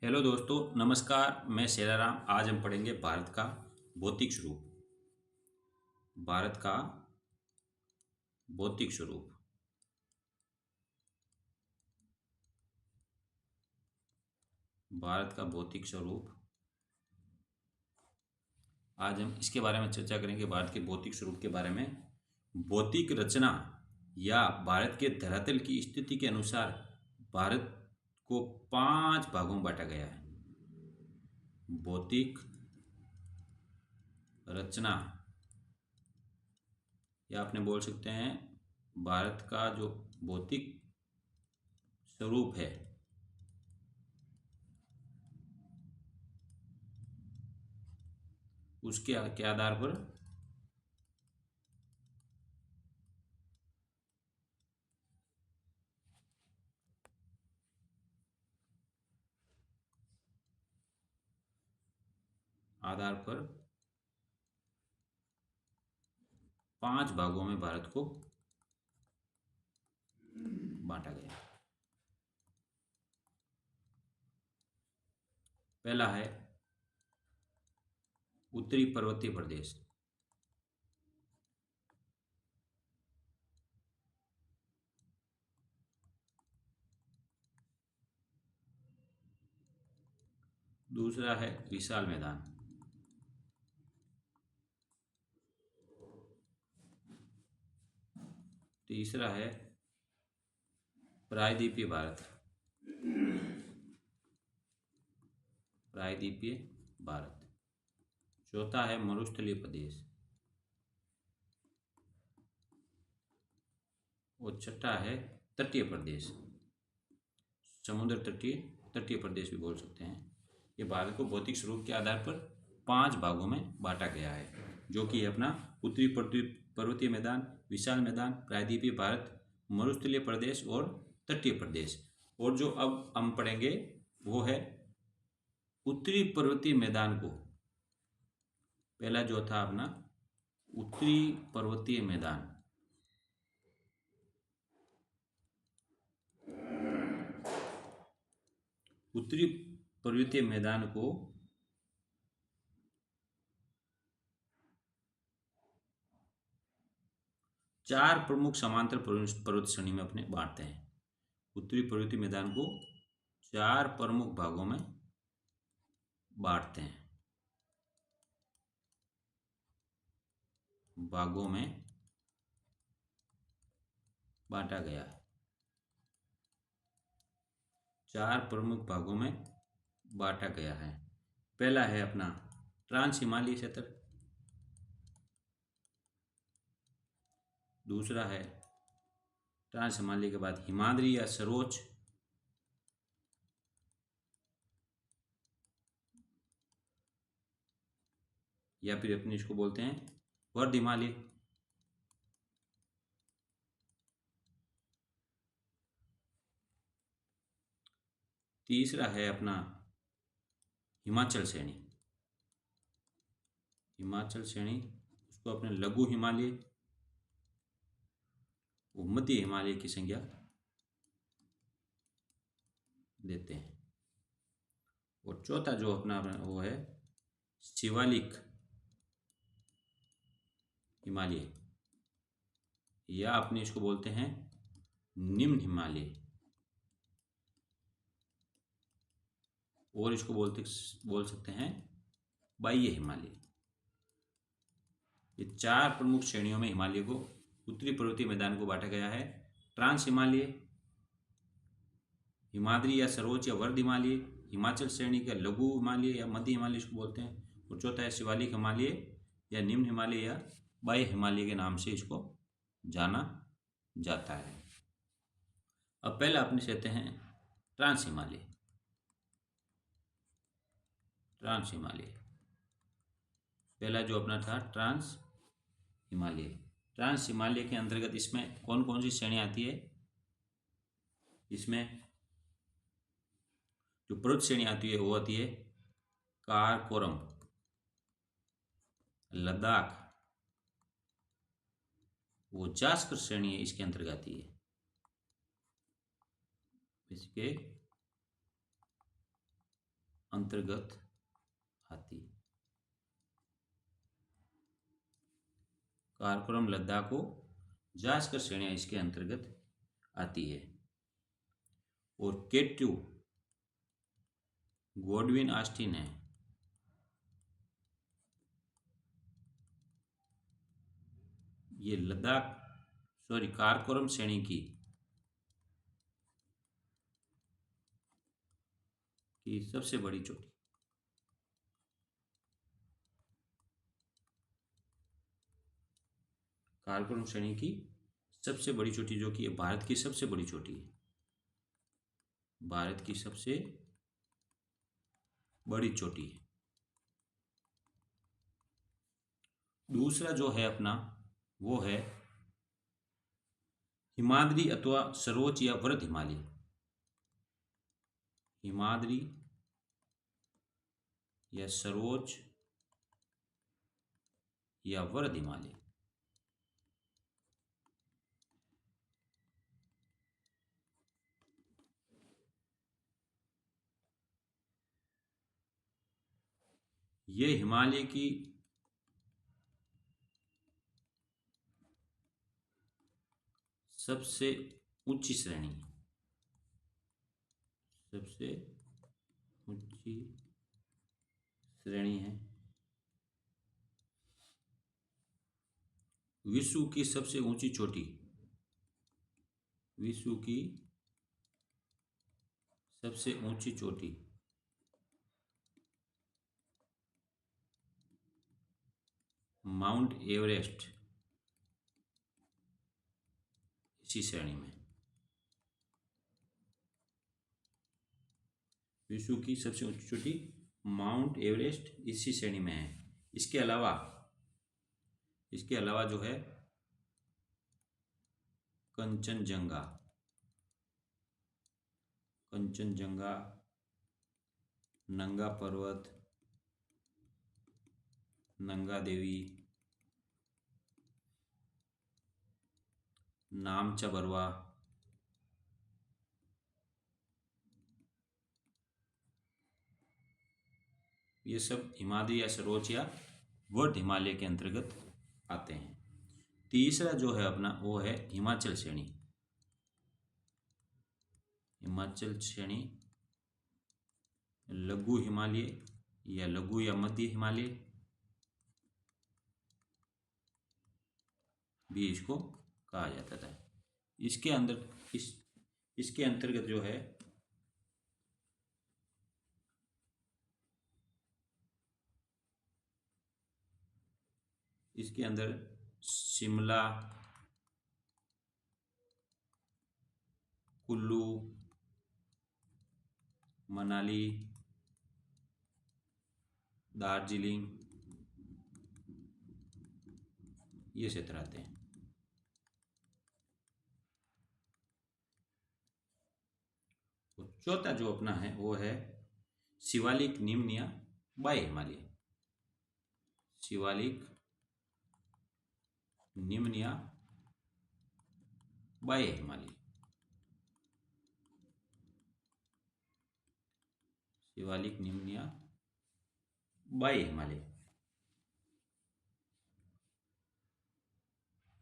Hello दोस्तों, नमस्कार। मैं शेराराम। आज हम पढ़ेंगे भारत का भौतिक स्वरूप। भारत का भौतिक स्वरूप। भारत का भौतिक स्वरूप। आज हम इसके बारे में चर्चा करेंगे, भारत के भौतिक स्वरूप के बारे में। भौतिक रचना या भारत के धरातल की स्थिति के अनुसार भारत को 5 भागों में बांटा गया है। भौतिक रचना या आपने बोल सकते हैं भारत का जो भौतिक स्वरूप है, उसके के आधार पर आधार पर 5 भागों में भारत को बांटा गया। पहला है उत्तरी पर्वतीय प्रदेश। दूसरा है विशाल मैदान। तीसरा है प्रायद्वीपीय भारत। प्रायद्वीपीय भारत। चौथा है मरुस्थलीय प्रदेश। और छठा है तटीय प्रदेश। समुद्र तटीय तटीय प्रदेश भी बोल सकते हैं। ये भारत को भौतिक स्वरूप के आधार पर 5 भागों में बांटा गया है, जो कि अपना उत्तरी पर्वतीय मैदान, विशाल मैदान, प्रायद्वीपीय भारत, मरुस्थलीय प्रदेश और तटीय प्रदेश। और जो अब हम पढ़ेंगे वो है उत्तरी पर्वतीय मैदान को। पहला जो था अपना उत्तरी पर्वतीय मैदान। उत्तरी पर्वतीय मैदान को 4 प्रमुख समांतर पर्वत श्रेणी में अपने बांटते हैं। उत्तरी पर्वतीय मैदान को 4 प्रमुख भागों में बांटते हैं। भागों में बांटा गया है। 4 प्रमुख भागों में बांटा गया है। पहला है अपना ट्रांस हिमालयी क्षेत्र। दूसरा है ट्रांस हिमालय के बाद हिमाद्री या सरोज। या फिर अपने इसको बोलते हैं वर्ध हिमालय। तीसरा है अपना हिमाचल श्रेणी। हिमाचल श्रेणी उसको अपने लघु हिमालय, मध्य हिमालय की संज्ञा देते हैं। और चौथा जो अपना वो है शिवालिक हिमालय, या अपने इसको बोलते हैं निम्न हिमालय। और इसको बोल सकते हैं बाह्य हिमालय। ये 4 प्रमुख श्रेणियों में हिमालय को, उत्तरी पर्वतीय मैदान को बांटा गया है। ट्रांस हिमालय, हिमाद्री या सरोज या वर्ध हिमालय, हिमाचल श्रेणी का लघु हिमालय या मध्य हिमालय इसको बोलते हैं। और चौथा है शिवालिक हिमालय या निम्न हिमालय या बाह्य हिमालय के नाम से इसको जाना जाता है। अब पहला अपने कहते हैं ट्रांस हिमालय। ट्रांस हिमालय पहला जो अपना था ट्रांस हिमालय। ट्रांस हिमालय के अंतर्गत इसमें कौन कौन सी श्रेणी आती है? इसमें जो पर्वत श्रेणी आती है वो आती है काराकोरम, लद्दाख, वो जास्कर श्रेणी है, इसके अंतर्गत आती है। इसके अंतर्गत आती है। काराकोरम लद्दाखो जास्कर श्रेणियां इसके अंतर्गत आती है। और केट्यू गॉडविन ऑस्टिन है, ये लद्दाख काराकोरम श्रेणी की सबसे बड़ी चोटी। काराकोरम श्रेणी की सबसे बड़ी चोटी, जो कि भारत की सबसे बड़ी चोटी है, भारत की सबसे बड़ी चोटी है। दूसरा जो है अपना वो है हिमाद्री अथवा सर्वोच्च या वृहद हिमालय। हिमाद्री या सर्वोच्च या वृहद हिमालय। ये हिमालय की सबसे ऊंची श्रेणी है, सबसे ऊंची श्रेणी है। विश्व की सबसे ऊंची चोटी, विश्व की सबसे ऊंची चोटी माउंट एवरेस्ट इसी श्रेणी में। विश्व की सबसे ऊंची चोटी माउंट एवरेस्ट इसी श्रेणी में है। इसके अलावा जो है कंचनजंगा, कंचनजंगा, नंगा पर्वत, नंगा देवी, नामचा बरवा, ये सब हिमालय या सर्वोच्च या वृहद हिमालय के अंतर्गत आते हैं। तीसरा जो है अपना वो है हिमाचल श्रेणी। हिमाचल श्रेणी लघु हिमालय या लघु या मध्य हिमालय भी इसको कहा जाता था। इसके अंतर्गत जो है इसके अंदर शिमला, कुल्लू, मनाली, दार्जिलिंग ये क्षेत्र आते हैं। तो चौथा जो अपना है वो है शिवालिक, निम्न या बाह्य हिमालय। शिवालिक, निम्न या बाह्य हिमालय। शिवालिक, निम्न या बाह्य हिमालय,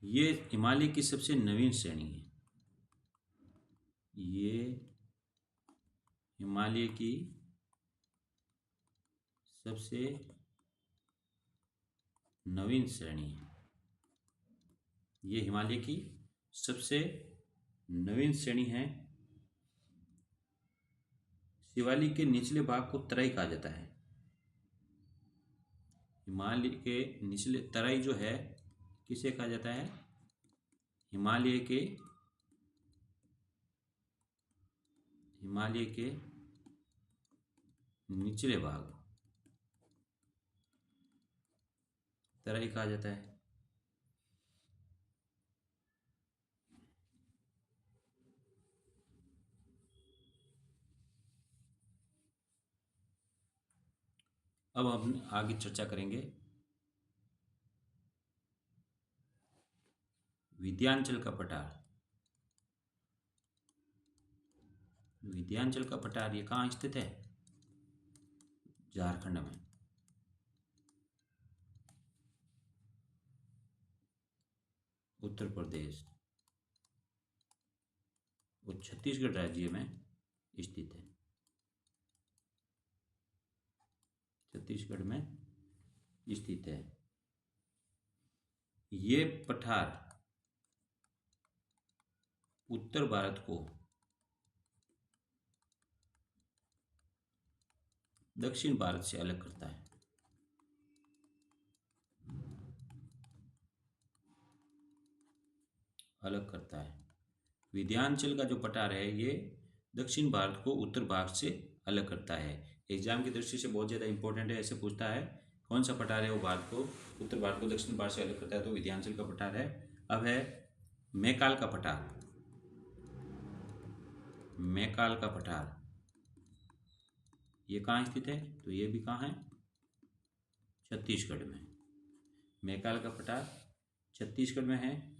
ये हिमालय की सबसे नवीन श्रेणी है। ये हिमालय की सबसे नवीन श्रेणी है। ये हिमालय की सबसे नवीन श्रेणी है। शिवालिक के निचले भाग को तराई कहा जाता है। हिमालय के निचले तराई जो है किसे कहा जाता है? हिमालय के निचले भाग तराई कहा जाता है। अब हम आगे चर्चा करेंगे विंध्याचल का पठार। विंध्याचल का पठार ये कहाँ स्थित है? झारखंड में, उत्तर प्रदेश और छत्तीसगढ़ राज्य में स्थित है। छत्तीसगढ़ में स्थित है। ये पठार उत्तर भारत को दक्षिण भारत से अलग करता है। अलग करता है। विंध्याचल का जो पठार है ये दक्षिण भारत को उत्तर भारत से अलग करता है। एग्जाम की दृष्टि से बहुत ज़्यादा इंपॉर्टेंट है। ऐसे पूछता है कौन सा पठार है वो भारत को, उत्तर भारत को दक्षिण भारत से अलग करता है, तो विंध्याचल का पठार है। अब है मैकाल का पठार। मैकाल का पठार ये कहाँ स्थित है, तो ये भी कहाँ है, छत्तीसगढ़ में। मैकाल का पठार छत्तीसगढ़ में है।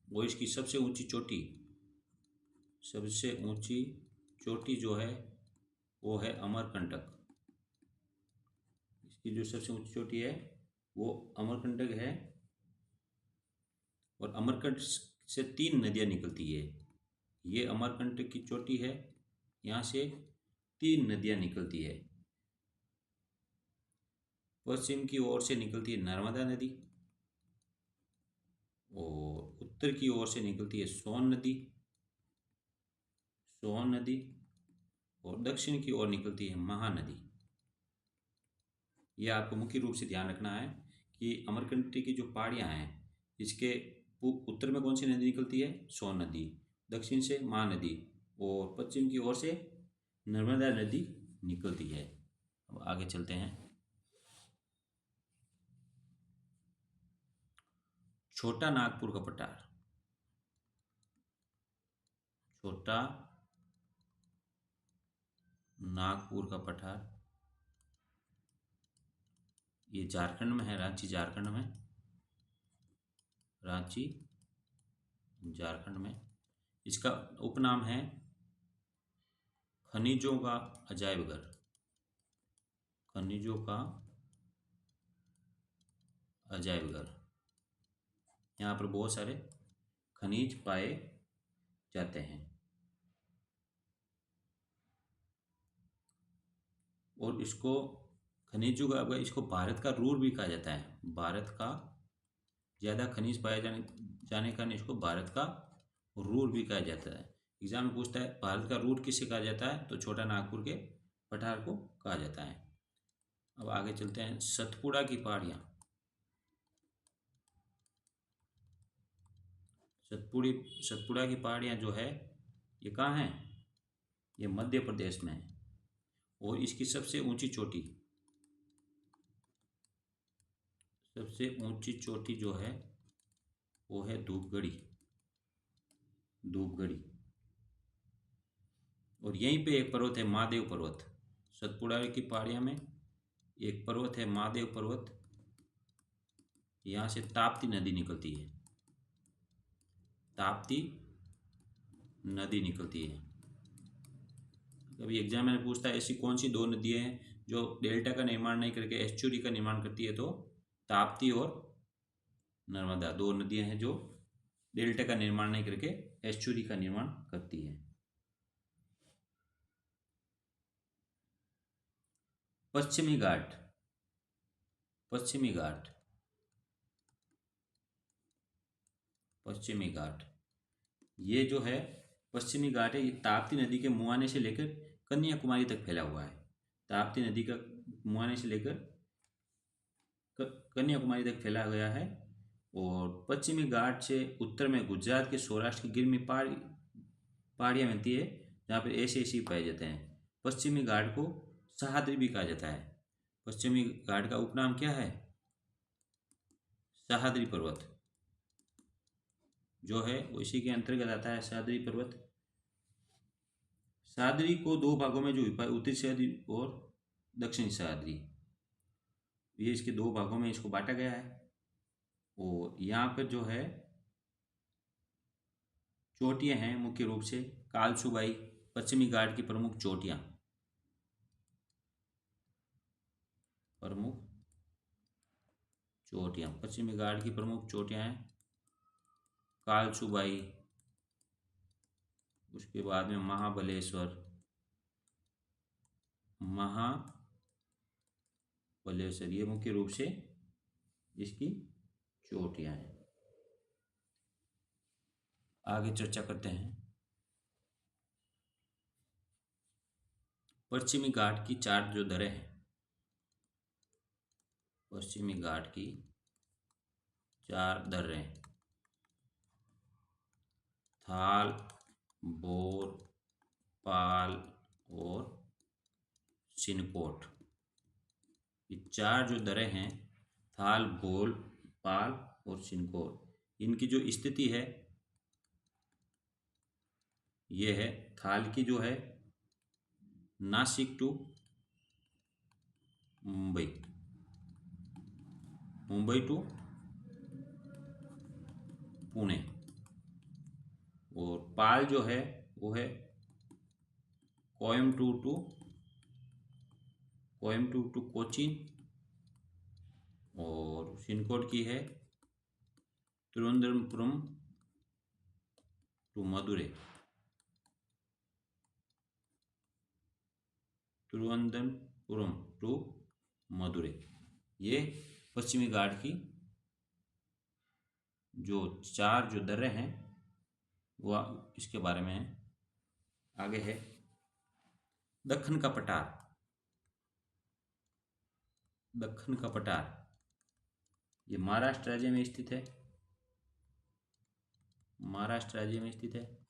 वो इसकी सबसे ऊंची चोटी जो है वो है अमरकंटक। इसकी जो सबसे ऊंची चोटी है वो अमरकंटक है। और अमरकंटक से 3 नदियाँ निकलती है। ये अमरकंटक की चोटी है, यहाँ से 3 नदियाँ निकलती है। पश्चिम की ओर से निकलती है नर्मदा नदी, और उत्तर की ओर से निकलती है सोन नदी, और दक्षिण की ओर निकलती है महानदी। ये आपको मुख्य रूप से ध्यान रखना है कि अमरकंटक की जो पहाड़ियाँ हैं इसके उत्तर में कौन सी नदी निकलती है, सोन नदी, दक्षिण से महानदी, और पश्चिम की ओर से नर्मदा नदी निकलती है। अब आगे चलते हैं। छोटा नागपुर का पठार। छोटा नागपुर का पठार ये झारखंड में है, रांची झारखंड में। रांची झारखंड में। इसका उपनाम है खनिजों का अजायब घर। खनिजों का अजायब घर। यहाँ पर बहुत सारे खनिज पाए जाते हैं। और इसको खनिजों का, इसको भारत का रूर भी कहा जाता है। भारत का ज़्यादा खनिज पाए जाने का कारण इसको भारत का रूर भी कहा जाता है। एग्जाम में पूछता है भारत का रूर किसे कहा जाता है, तो छोटा नागपुर के पठार को कहा जाता है। अब आगे चलते हैं। सतपुड़ा की पहाड़ियाँ। सतपुड़ा की पहाड़ियाँ जो है ये कहाँ हैं, ये मध्य प्रदेश में है। और इसकी सबसे ऊंची चोटी जो है वो है धूपगढ़ी। और यहीं पे एक पर्वत है महादेव पर्वत। सतपुड़ा की पहाड़ियाँ में एक पर्वत है महादेव पर्वत। यहाँ से ताप्ती नदी निकलती है। कभी एग्जाम में पूछता है ऐसी कौन सी 2 नदियाँ हैं जो डेल्टा का निर्माण नहीं करके एस्चुरी का निर्माण करती है, तो ताप्ती और नर्मदा 2 नदियाँ हैं जो डेल्टा का निर्माण नहीं करके एस्चुरी का निर्माण करती है। पश्चिमी घाट ये जो है पश्चिमी घाट है, ये ताप्ती नदी के मुहाने से लेकर कन्याकुमारी तक फैला हुआ है। ताप्ती नदी का मुहाने से लेकर कन्याकुमारी तक फैला गया है। और पश्चिमी घाट से उत्तर में गुजरात के सौराष्ट्र की गिर में पहाड़ियाँ मिलती है जहाँ पर ऐसे पाए जाते हैं। पश्चिमी घाट को सह्याद्री भी कहा जाता है। पश्चिमी घाट का उपनाम क्या है, सह्याद्री पर्वत जो है वो इसी के अंतर्गत आता है, सह्याद्री पर्वत। सह्याद्री को 2 भागों में जो उत्तरी सह्याद्री और दक्षिणी सह्याद्री, ये इसके 2 भागों में इसको बांटा गया है। और यहाँ पर जो है चोटियाँ हैं मुख्य रूप से कालसुबाई, पश्चिमी घाट की प्रमुख चोटियाँ। प्रमुख चोटियाँ। पश्चिमी घाट की प्रमुख चोटियाँ हैं कालसुबाई, उसके बाद में महाबलेश्वर, ये मुख्य रूप से इसकी चोटियाँ हैं। आगे चर्चा करते हैं। पश्चिमी घाट की 4 जो दरें हैं, पश्चिमी घाट की 4 दर्रें, थाल, बोर, पाल और सिनकोट। ये 4 जो दरें हैं, थाल, बोल, पाल और सिनकोट, इनकी जो स्थिति है ये है, थाल की जो है नासिक टू मुंबई, मुंबई टू पुणे, और पाल जो है वो है कोयम्बटूर टू कोचीन, और सिनकोट की है तिरुवनंतपुरम टू मदुरै, तिरुवनंतपुरम टू मदुरै। ये पश्चिमी घाट की जो 4 जो दर्रे हैं वह इसके बारे में है। आगे है दक्कन का पठार। दक्कन का पठार ये महाराष्ट्र राज्य में स्थित है, महाराष्ट्र राज्य में स्थित है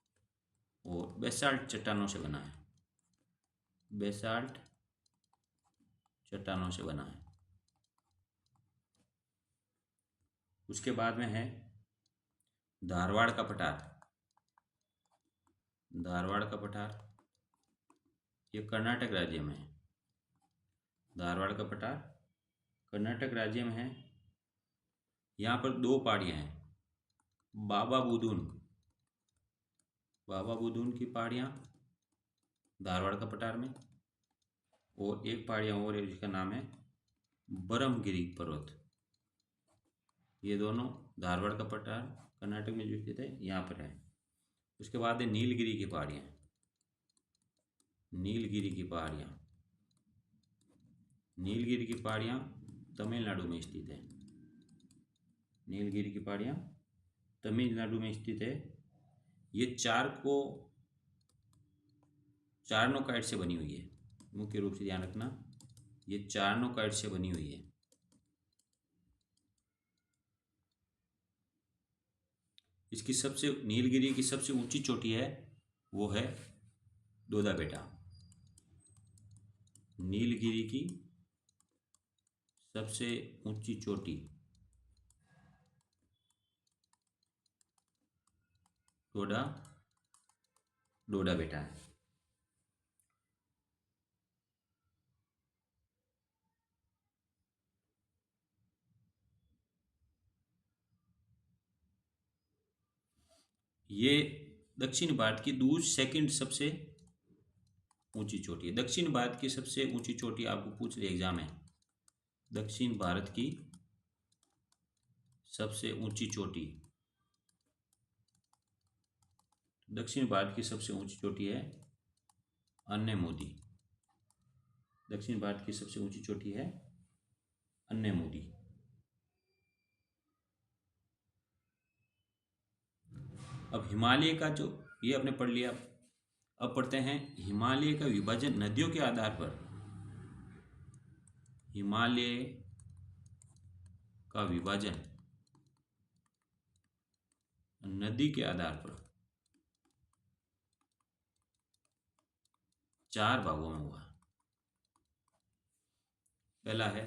और बेसाल्ट चट्टानों से बना है, बेसाल्ट चट्टानों से बना है। उसके बाद में है धारवाड़ का पठार। धारवाड़ का पठार ये कर्नाटक राज्य में है। धारवाड़ का पठार कर्नाटक राज्य में है। यहाँ पर 2 पहाड़ियाँ हैं, बाबा बुदुन की पहाड़ियाँ धारवाड़ का पठार में, और एक पहाड़ियाँ और है जिसका नाम है ब्रह्मगिरी पर्वत। ये दोनों धारवाड़ का पठार कर्नाटक में जो स्थित है यहाँ पर है। उसके बाद है नीलगिरी की पहाड़ियाँ। नीलगिरी की पहाड़ियाँ, नीलगिरी की पहाड़ियाँ तमिलनाडु में स्थित है। नीलगिरी की पहाड़ियाँ तमिलनाडु में स्थित है। ये 4 नोकाइट से बनी हुई है, मुख्य रूप से ध्यान रखना, ये 4 नोकाइट से बनी हुई है। इसकी नीलगिरी की सबसे ऊंची चोटी है वो है दोदा बेटा। नीलगिरी की सबसे ऊंची चोटी डोडा बेटा है। ये दक्षिण भारत की सेकंड सबसे ऊंची चोटी है। दक्षिण भारत की सबसे ऊंची चोटी आपको पूछ रही एग्जाम में, दक्षिण भारत की सबसे ऊंची चोटी, दक्षिण भारत की सबसे ऊंची चोटी है अन्नेमुदी। दक्षिण भारत की सबसे ऊंची चोटी है अन्नेमुदी। अब हिमालय का जो ये आपने पढ़ लिया, अब पढ़ते हैं हिमालय का विभाजन नदियों के आधार पर। हिमालय का विभाजन नदी के आधार पर 4 भागों में हुआ। पहला है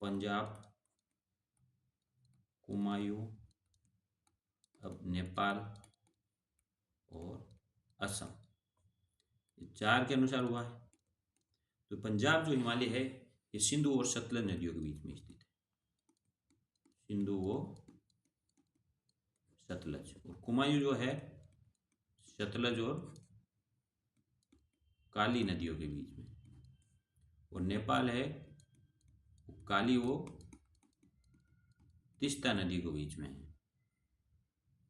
पंजाब, कुमायूं, अब नेपाल और असम, ये 4 के अनुसार हुआ है। तो पंजाब जो हिमालय है ये सिंधु और सतलज नदियों के बीच में स्थित है, सिंधु व सतलज। और कुमायूं जो है सतलज और काली नदियों के बीच में। और नेपाल है काली वो तीस्ता नदी के बीच में है।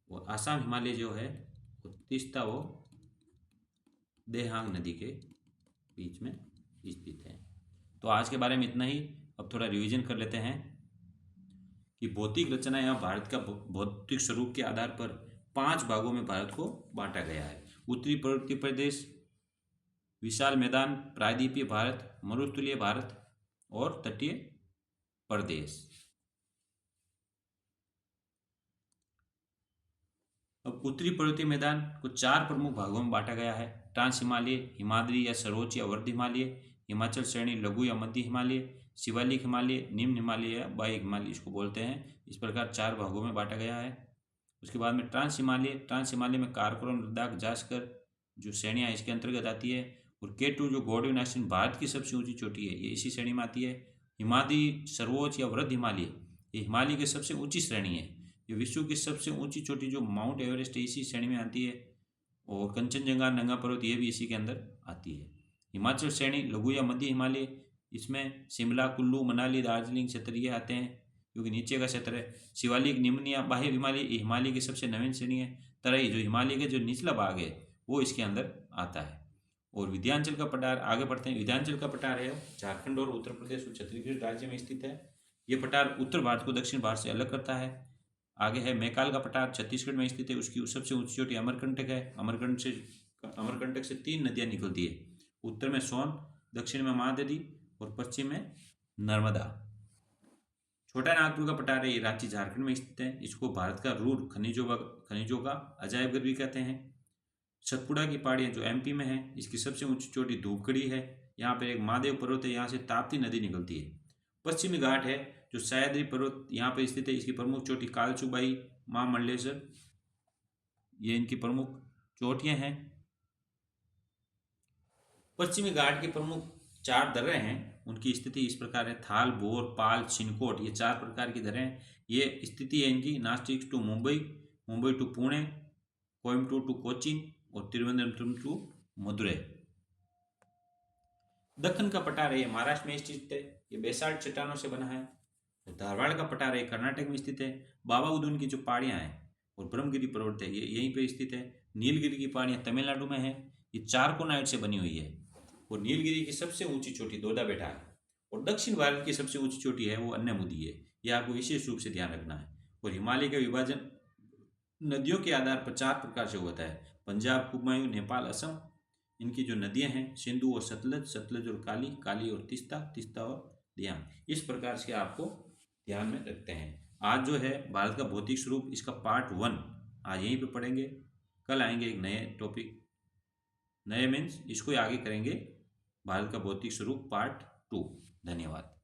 और आसाम हिमालय जो है वो तीस्ता वो देहांग नदी के बीच में स्थित है। तो आज के बारे में इतना ही। अब थोड़ा रिवीजन कर लेते हैं कि भौतिक रचना या भारत का भौतिक स्वरूप के आधार पर 5 भागों में भारत को बांटा गया है। उत्तरी पर्वतीय प्रदेश, विशाल मैदान, प्रायद्वीपीय भारत, मरुस्थलीय भारत और तटीय प्रदेश। अब उत्तरी पर्वतीय मैदान को 4 प्रमुख भागों में बांटा गया है। ट्रांस हिमालय, हिमाद्री या सर्वोच्च या वर्ध हिमालय, हिमाचल श्रेणी, लघु या मध्य हिमालय, शिवालिक हिमालय, निम्न हिमालय या बाह्य हिमालय इसको बोलते हैं। इस प्रकार 4 भागों में बांटा गया है। उसके बाद में ट्रांस हिमालय में काराकोरम, लद्दाख, जास्कर जो श्रेणियाँ इसके अंतर्गत आती है। और K2 जो गौड़ियो नासिन भारत की सबसे ऊंची चोटी है, ये इसी श्रेणी में आती है। हिमाद्री, सर्वोच्च या वृद्ध हिमालय, ये हिमालय की सबसे ऊंची श्रेणी है। ये विश्व की सबसे ऊंची चोटी जो माउंट एवरेस्ट है इसी श्रेणी में आती है। और कंचनजंगा, नंगा पर्वत ये भी इसी के अंदर आती है। हिमाचल श्रेणी, लघु या मध्य हिमालय, इसमें शिमला, कुल्लू, मनाली, दार्जिलिंग क्षेत्र ये आते हैं क्योंकि नीचे का क्षेत्र है। शिवालिक, निम्न या बाह्य हिमालय, ये हिमालय की सबसे नवीन श्रेणी है। तराई जो हिमालय के जो निचला भाग है वो इसके अंदर आता है। और विंध्याचल का पठार, आगे बढ़ते हैं। विंध्याचल का पठार है झारखंड और उत्तर प्रदेश और छत्तीसगढ़ राज्य में स्थित है। ये पठार उत्तर भारत को दक्षिण भारत से अलग करता है। आगे है मैकाल का पठार, छत्तीसगढ़ में स्थित है। उसकी सबसे ऊंची चोटी अमरकंटक है। अमरकंटक से 3 नदियां निकलती है। उत्तर में सोन, दक्षिण में महानदी और पश्चिम में नर्मदा। छोटा नागपुर का पठार है, ये रांची झारखंड में स्थित है। इसको भारत का रूर खनिजों का अजायबघर भी कहते हैं। सतपुड़ा की पहाड़ियाँ जो MP में है, इसकी सबसे ऊंची चोटी धूपगढ़ी है। यहाँ पर एक महादेव पर्वत है, यहाँ से ताप्ती नदी निकलती है। पश्चिमी घाट है जो सह्याद्री पर्वत यहाँ पर स्थित है। इसकी प्रमुख चोटी कालचुबाई, माँ मंडलेश्वर, ये इनकी प्रमुख चोटियाँ हैं। पश्चिमी घाट की प्रमुख 4 दर्रे हैं, उनकी स्थिति इस प्रकार है। थाल, बोर, पाल, चिनकोट, ये 4 प्रकार की दर्रे हैं। ये स्थिति है इनकी Nashik to Mumbai, Mumbai to Pune, Coimbatore to Cochin और तिरुवनंतपुरम टू मदुरै। दक्कन का पठार है, ये महाराष्ट्र में स्थित है। ये बेसाल्ट चट्टानों से बना है। धारवाड़ का पठार है, कर्नाटक में स्थित है। बाबा उदुन की जो पहाड़ियाँ हैं और ब्रह्मगिरी पर्वत है, ये यहीं पे स्थित है। नीलगिरी की पहाड़ियाँ तमिलनाडु में है। ये चारकोनाइट से बनी हुई है। और नीलगिरी की सबसे ऊंची चोटी दोदा बेटा है। और दक्षिण भारत की सबसे ऊंची चोटी है वो अन्यमुदी है। यह आपको विशेष रूप से ध्यान रखना है। और हिमालय का विभाजन नदियों के आधार पर 4 प्रकार से होता है। पंजाब, कुमायूं, नेपाल, असम। इनकी जो नदियां हैं सिंधु और सतलज, सतलज और काली, काली और तीस्ता, तीस्ता और दियांग। इस प्रकार से आपको ध्यान में रखते हैं। आज जो है भारत का भौतिक स्वरूप, इसका पार्ट 1 आज यहीं पे पढ़ेंगे। कल आएंगे एक नए टॉपिक, नए मीन्स इसको आगे करेंगे भारत का भौतिक स्वरूप पार्ट 2। धन्यवाद।